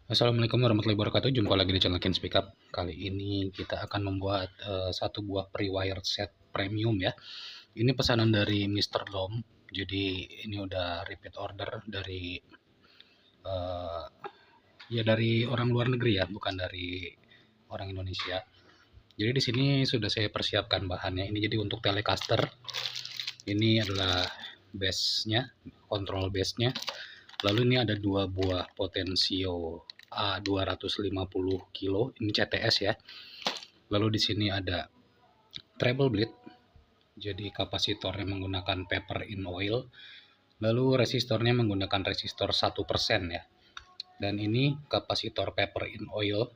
Assalamualaikum warahmatullahi wabarakatuh. Jumpa lagi di channel Ken Speak Up. Kali ini kita akan membuat satu buah pre-wired set premium ya. Ini pesanan dari Mr. Dom. Jadi ini udah repeat order dari eh, dari orang luar negeri ya, bukan dari orang Indonesia. Jadi di sini sudah saya persiapkan bahannya. Ini jadi untuk Telecaster. Ini adalah base-nya, control base-nya. Lalu ini ada dua buah Potensio A 250 kilo, ini CTS ya. Lalu di sini ada treble bleed, jadi kapasitornya menggunakan paper in oil. Lalu resistornya menggunakan resistor 1% ya. Dan ini kapasitor paper in oil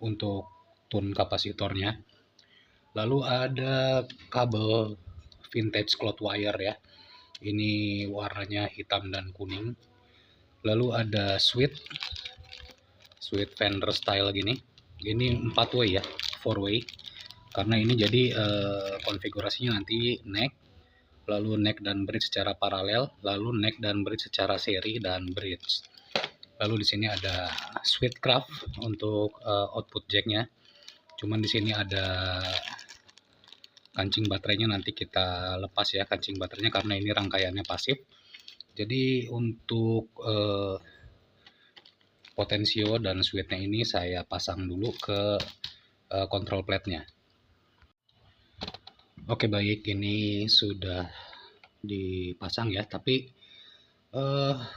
untuk tune kapasitornya. Lalu ada kabel vintage cloth wire ya. Ini warnanya hitam dan kuning. Lalu ada switch Fender style gini. Ini 4 way ya, 4 way. Karena ini jadi konfigurasinya nanti neck, lalu neck dan bridge secara paralel, lalu neck dan bridge secara seri dan bridge. Lalu di sini ada Switchcraft untuk output jacknya. Cuman di sini ada kancing baterainya, nanti kita lepas ya kancing baterainya karena ini rangkaiannya pasif. Jadi untuk Potensio dan switchnya ini saya pasang dulu ke control plate-nya. Oke baik, ini sudah dipasang ya, tapi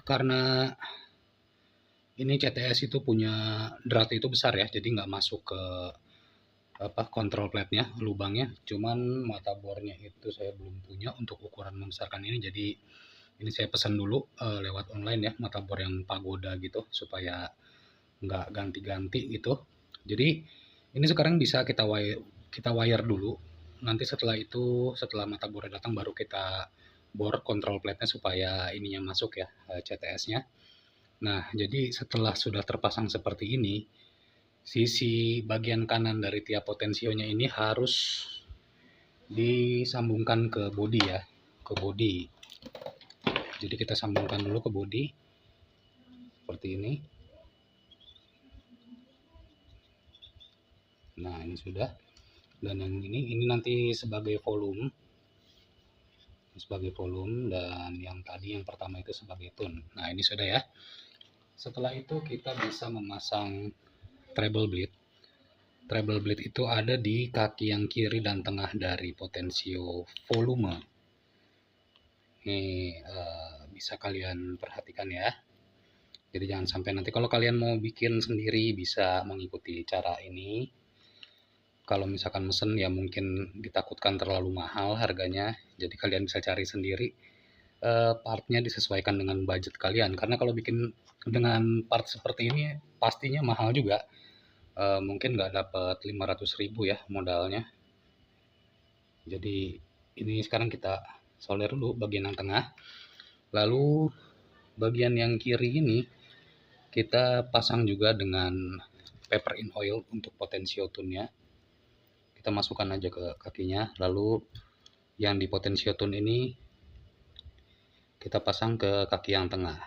karena ini CTS itu punya drat itu besar ya, jadi nggak masuk ke control plate-nya, lubangnya. Cuman mata bornya itu saya belum punya untuk ukuran membesarkan ini, jadi ini saya pesan dulu lewat online ya, mata bor yang pagoda gitu, supaya nggak ganti-ganti gitu. Jadi ini sekarang bisa kita wire dulu. Nanti setelah itu, setelah mata bornya datang, baru kita bor control plate-nya supaya ininya masuk ya, CTS-nya. Nah, jadi setelah sudah terpasang seperti ini, sisi bagian kanan dari tiap potensionya ini harus disambungkan ke bodi ya, ke bodi. Jadi kita sambungkan dulu ke bodi seperti ini. Nah, ini sudah. Dan yang ini nanti sebagai volume, dan yang tadi yang pertama itu sebagai tune. Nah, ini sudah ya. Setelah itu kita bisa memasang treble bleed. Treble bleed itu ada di kaki yang kiri dan tengah dari potensio volume. Ini bisa kalian perhatikan ya. Jadi jangan sampai nanti kalau kalian mau bikin sendiri bisa mengikuti cara ini. Kalau misalkan mesen ya mungkin ditakutkan terlalu mahal harganya, jadi kalian bisa cari sendiri partnya, disesuaikan dengan budget kalian. Karena kalau bikin dengan part seperti ini pastinya mahal juga, mungkin nggak dapat 500.000 ya modalnya. Jadi ini sekarang kita solder dulu bagian yang tengah, lalu bagian yang kiri ini kita pasang juga dengan paper in oil untuk potensio tune-nya. Kita masukkan aja ke kakinya, lalu yang di potensio tune ini kita pasang ke kaki yang tengah.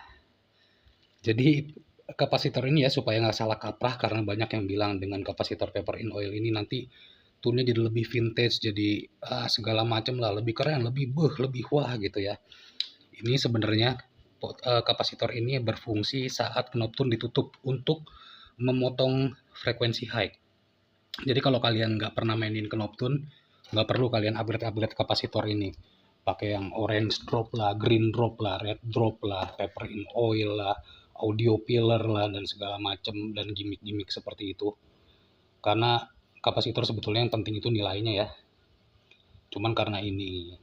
Jadi kapasitor ini ya, supaya nggak salah kaprah, karena banyak yang bilang dengan kapasitor paper in oil ini nanti tune-nya jadi lebih vintage, jadi segala macam lah, lebih keren, lebih wah gitu ya. Ini sebenarnya kapasitor ini berfungsi saat knob tune ditutup untuk memotong frekuensi high. Jadi kalau kalian nggak pernah mainin knob tune, nggak perlu kalian upgrade kapasitor ini. Pakai yang orange drop lah, green drop lah, red drop lah, paper in oil lah, audio pillar lah, dan segala macam, dan gimmick-gimmick seperti itu. Karena kapasitor sebetulnya yang penting itu nilainya ya. Cuman karena ini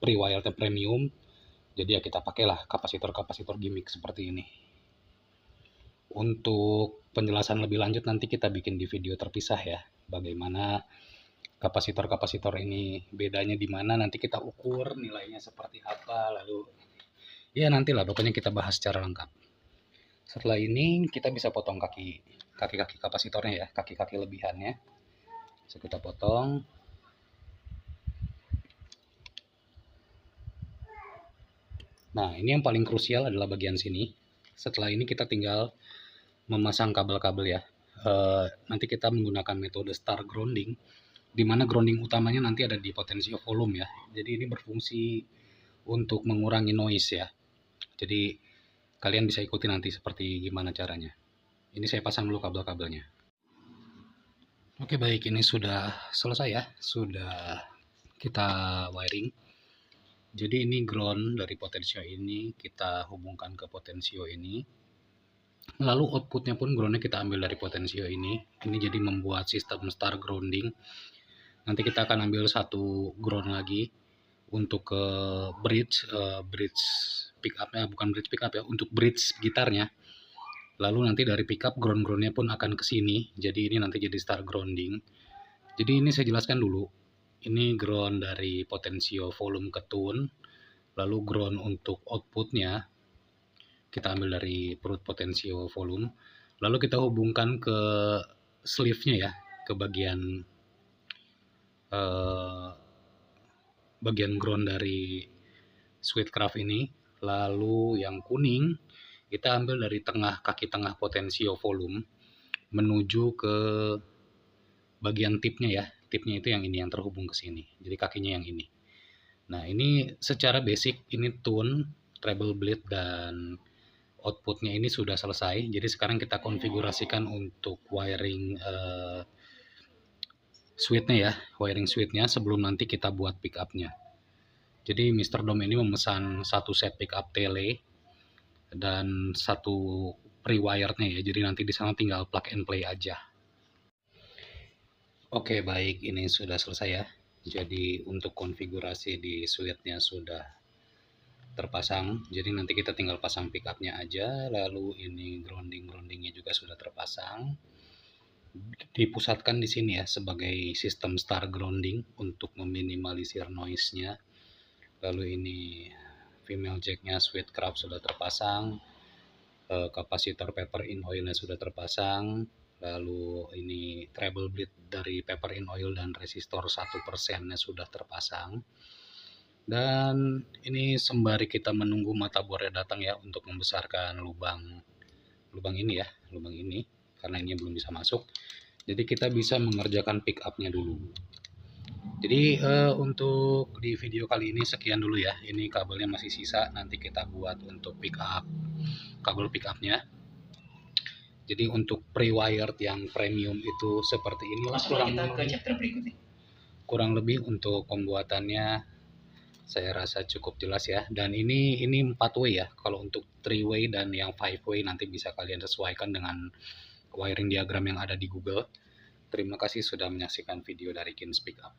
pre-wired premium, jadi ya kita pakailah kapasitor gimmick seperti ini. Untuk penjelasan lebih lanjut nanti kita bikin di video terpisah ya, bagaimana kapasitor ini bedanya di mana, nanti kita ukur nilainya seperti apa, lalu ya nantilah pokoknya kita bahas secara lengkap. Setelah ini kita bisa potong kaki kapasitornya ya, kaki-kaki lebihannya. So, kita potong. Nah, ini yang paling krusial adalah bagian sini. Setelah ini kita tinggal memasang kabel-kabel ya. Nanti kita menggunakan metode star grounding, di mana grounding utamanya nanti ada di potensio volume ya. Jadi ini berfungsi untuk mengurangi noise ya. Jadi kalian bisa ikuti nanti seperti gimana caranya. Ini saya pasang dulu kabel-kabelnya. Oke baik, ini sudah selesai ya. Sudah kita wiring. Jadi ini ground dari potensio ini kita hubungkan ke potensio ini. Lalu outputnya pun groundnya kita ambil dari potensio ini. Ini jadi membuat sistem star grounding. Nanti kita akan ambil satu ground lagi untuk ke bridge pick up-nya, bukan bridge pick up ya, untuk bridge gitarnya. Lalu nanti dari pick up ground-groundnya pun akan ke sini. Jadi ini nanti jadi star grounding. Jadi ini saya jelaskan dulu. Ini ground dari potensio volume ke tune, lalu ground untuk outputnya kita ambil dari perut potensio volume, lalu kita hubungkan ke sleeve-nya ya, ke bagian ground dari Sweetcraft ini. Lalu yang kuning kita ambil dari kaki tengah potensio volume menuju ke bagian tipnya ya. Tipnya itu yang ini, yang terhubung ke sini. Jadi kakinya yang ini. Nah ini secara basic ini tune, treble bleed dan outputnya ini sudah selesai. Jadi sekarang kita konfigurasikan untuk wiring switch-nya ya, wiring switch-nya sebelum nanti kita buat pick up-nya. Jadi Mr. Dom ini memesan satu set pick up tele dan satu pre-wired-nya ya. Jadi nanti di sana tinggal plug and play aja. Oke baik, ini sudah selesai ya. Jadi untuk konfigurasi di switch-nya sudah terpasang. Jadi nanti kita tinggal pasang pick up-nya aja. Lalu ini grounding-groundingnya juga sudah terpasang. Dipusatkan di sini ya sebagai sistem star grounding untuk meminimalisir noise-nya. Lalu ini female jack-nya Sweetcraft sudah terpasang. Kapasitor paper in oil-nya sudah terpasang. Lalu ini treble bleed dari paper in oil dan resistor 1%-nya sudah terpasang. Dan ini sembari kita menunggu motherboard-nya datang ya untuk membesarkan lubang ini ya, lubang ini karena ini belum bisa masuk. Jadi kita bisa mengerjakan pick up-nya dulu. Jadi untuk di video kali ini sekian dulu ya. Ini kabelnya masih sisa, nanti kita buat untuk pick up, kabel pick up-nya. Jadi untuk pre-wired yang premium itu seperti inilah kurang lebih untuk pembuatannya. Saya rasa cukup jelas ya. Dan ini 4 way ya. Kalau untuk 3 way dan yang 5 way nanti bisa kalian sesuaikan dengan wiring diagram yang ada di Google. Terima kasih sudah menyaksikan video dari Kins Pickup.